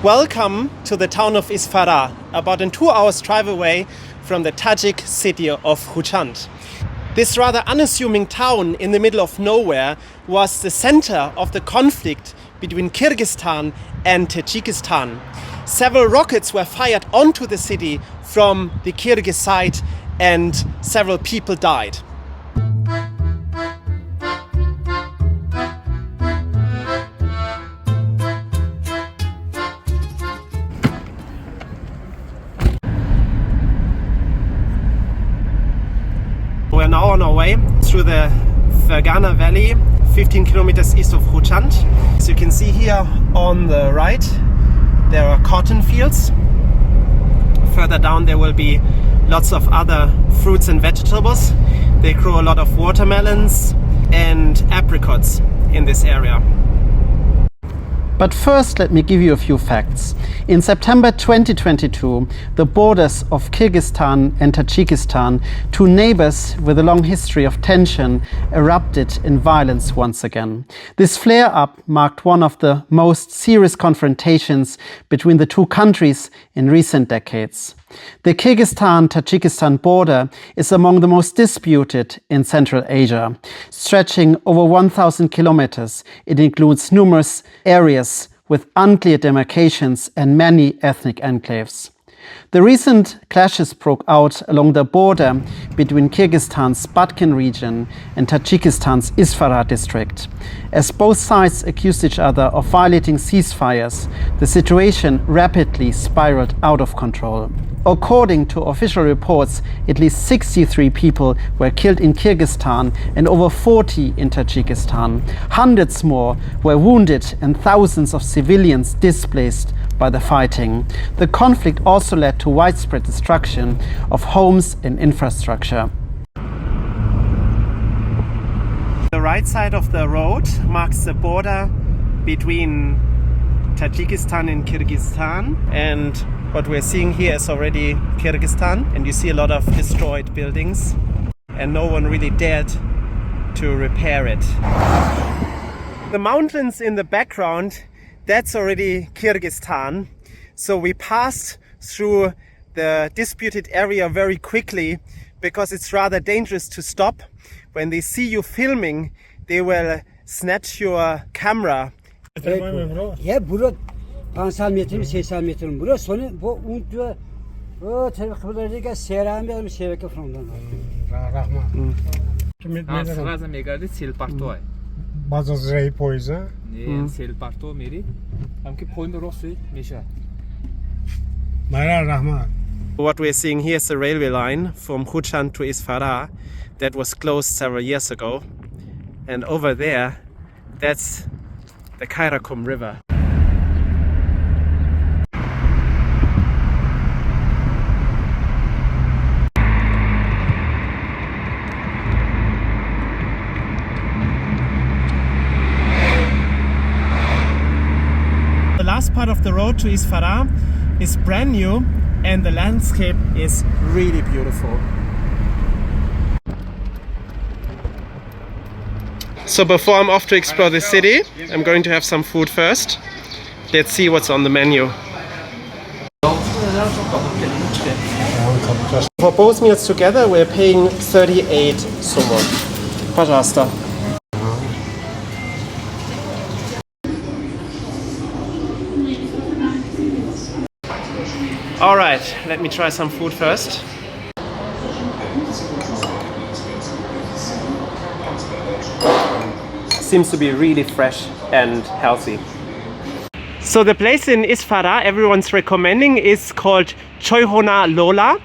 Welcome to the town of Isfara, about a 2 hours drive away from the Tajik city of Khujand. This rather unassuming town in the middle of nowhere was the center of the conflict between Kyrgyzstan and Tajikistan. Several rockets were fired onto the city from the Kyrgyz side and several people died. We're now on our way through the Fergana Valley, 15 kilometers east of Khjuand. As you can see here on the right, there are cotton fields. Further down there will be lots of other fruits and vegetables. They grow a lot of watermelons and apricots in this area. But first, let me give you a few facts. In September 2022, the borders of Kyrgyzstan and Tajikistan, two neighbors with a long history of tension, erupted in violence once again. This flare-up marked one of the most serious confrontations between the two countries in recent decades. The Kyrgyzstan-Tajikistan border is among the most disputed in Central Asia. Stretching over 1,000 kilometers, it includes numerous areas with unclear demarcations and many ethnic enclaves. The recent clashes broke out along the border between Kyrgyzstan's Batken region and Tajikistan's Isfara district. As both sides accused each other of violating ceasefires, the situation rapidly spiraled out of control. According to official reports, at least 63 people were killed in Kyrgyzstan and over 40 in Tajikistan. Hundreds more were wounded and thousands of civilians displaced by the fighting. The conflict also led to widespread destruction of homes and infrastructure. The right side of the road marks the border between Tajikistan and Kyrgyzstan, and what we're seeing here is already Kyrgyzstan, and you see a lot of destroyed buildings and no one really dared to repair it. The mountains in the background, that's already Kyrgyzstan. So we passed through the disputed area very quickly because it's rather dangerous to stop. When they see you filming, they will snatch your camera. What we're seeing here is the railway line from Khujand to Isfara that was closed several years ago. And over there, that's the Kyrgyzstan River. The last part of the road to Isfara is brand new and the landscape is really beautiful. So before I'm off to explore the city, I'm going to have some food first. Let's see what's on the menu. For both meals together, we're paying 38 sumo. Пожалуйста. All right, let me try some food first. Seems to be really fresh and healthy. So the place in Isfara everyone's recommending is called Choyhona Lola.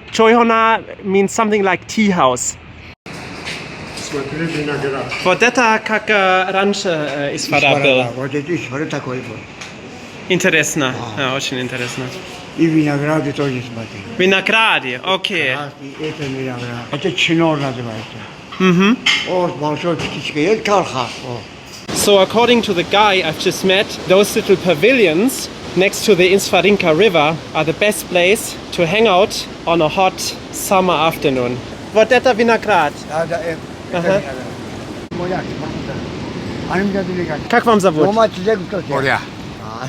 Choyhona means something like tea house. Вот это как раньше Isfara был. Вот это Isfara такой был. Интересно, очень интересно. И винограды тоже смотри. Виногради, окей. Это виноград. Это чинор называется. So according to the guy I've just met, those little pavilions next to the Isfarinka River are the best place to hang out on a hot summer afternoon. Вот это виноград. Как вам зовут?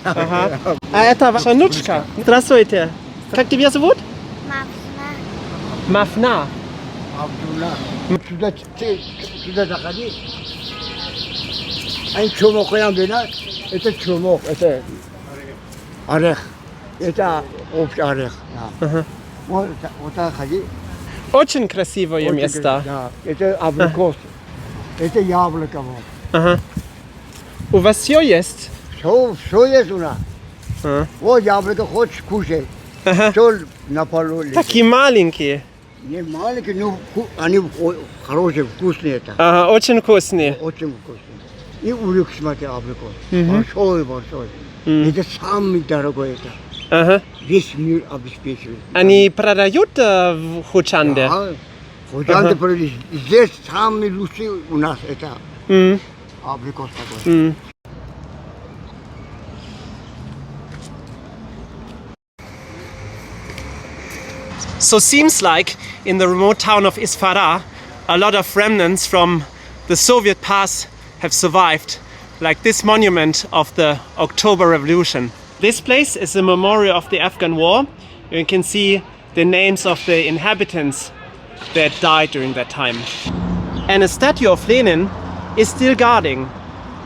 Ага. А это ваша внучка? Здравствуйте. Как тебя зовут? Мафна. Abdullah. Сюда заходи. Они чумок бинат. Это чумок, это орех. Это общий орех. Ага. Вот так ходи. Очень красивое Очень место. Да, это абрикос. Это яблоко. Вот. Ага. У вас все есть? Все есть у нас. Ага. Вот яблоко хочешь кушать. Ага. Все на полу лежит. Такие маленькие. Не маленькие, но они хорошие, вкусные. Это. Ага, очень вкусные. Очень вкусные. И улюк, смотри, абрикос. Большой. Это самый дорогой. Это. Ага. Весь мир обеспечивает. Они продают в Khjuand? Да, Khjuand продают. Здесь самый лучший у нас это абрикос такой. So seems like in the remote town of Isfara, a lot of remnants from the Soviet past have survived, like this monument of the October Revolution. This place is a memorial of the Afghan War. You can see the names of the inhabitants that died during that time. And a statue of Lenin is still guarding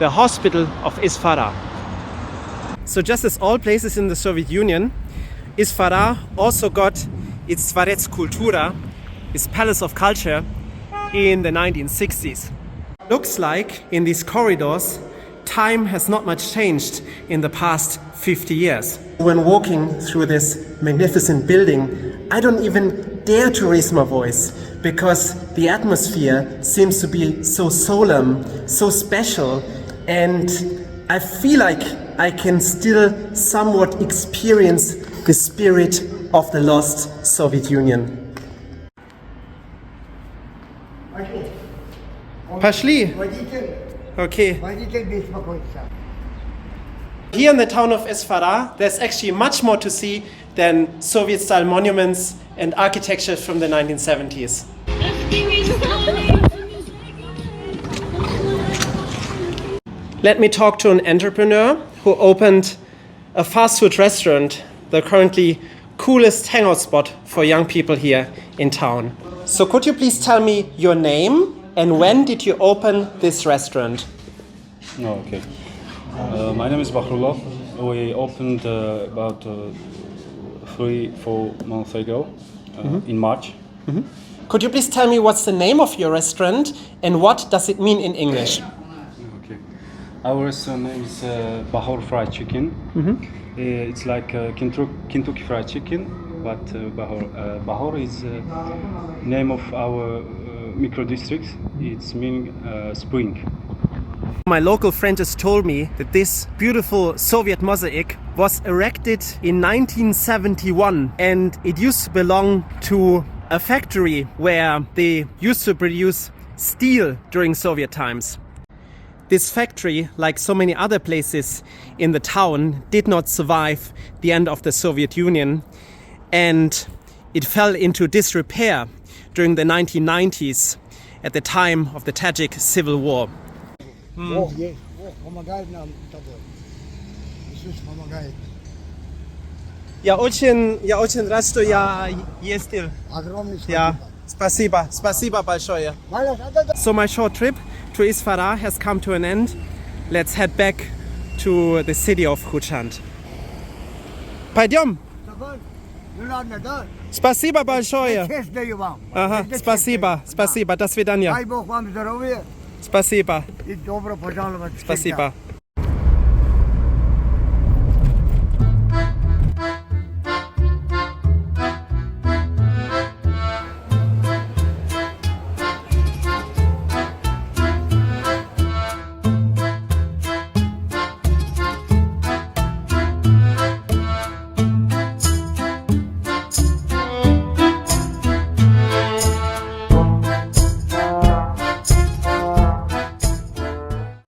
the hospital of Isfara. So just as all places in the Soviet Union, Isfara also got its Dvorets Kultura, its Palace of Culture, in the 1960s. Looks like in these corridors, time has not much changed in the past 50 years. When walking through this magnificent building, I don't even dare to raise my voice because the atmosphere seems to be so solemn, so special, and I feel like I can still somewhat experience the spirit of the lost Soviet Union. Пошли. Okay. Here in the town of Isfara, there's actually much more to see than Soviet-style monuments and architecture from the 1970s. Let me talk to an entrepreneur who opened a fast food restaurant, the currently coolest hangout spot for young people here in town. So could you please tell me your name and when did you open this restaurant? Oh, okay. My name is Bahrullah. We opened about 3-4 months ago in March. Could you please tell me what's the name of your restaurant and what does it mean in English? Okay. Our restaurant name is Bahor Fried Chicken. It's like Kentucky Fried Chicken, but Bahor is name of our micro district. It's meaning spring. My local friend just told me that this beautiful Soviet mosaic was erected in 1971 and it used to belong to a factory where they used to produce steel during Soviet times. This factory, like so many other places in the town, did not survive the end of the Soviet Union and it fell into disrepair during the 1990s at the time of the Tajik Civil War. Бог есть, Бог помогает нам с тобой. Иисус помогает. Я очень рад, что я ездил. Огромное Yeah, спасибо большое. So my short trip to Isfara has come to an end. Let's head back to the city of Khujand. Пойдем. Спасибо большое. Честь даю вам. Ага, спасибо, до свидания. Дай Бог вам здоровья Спасибо, и добро пожаловать. спасибо.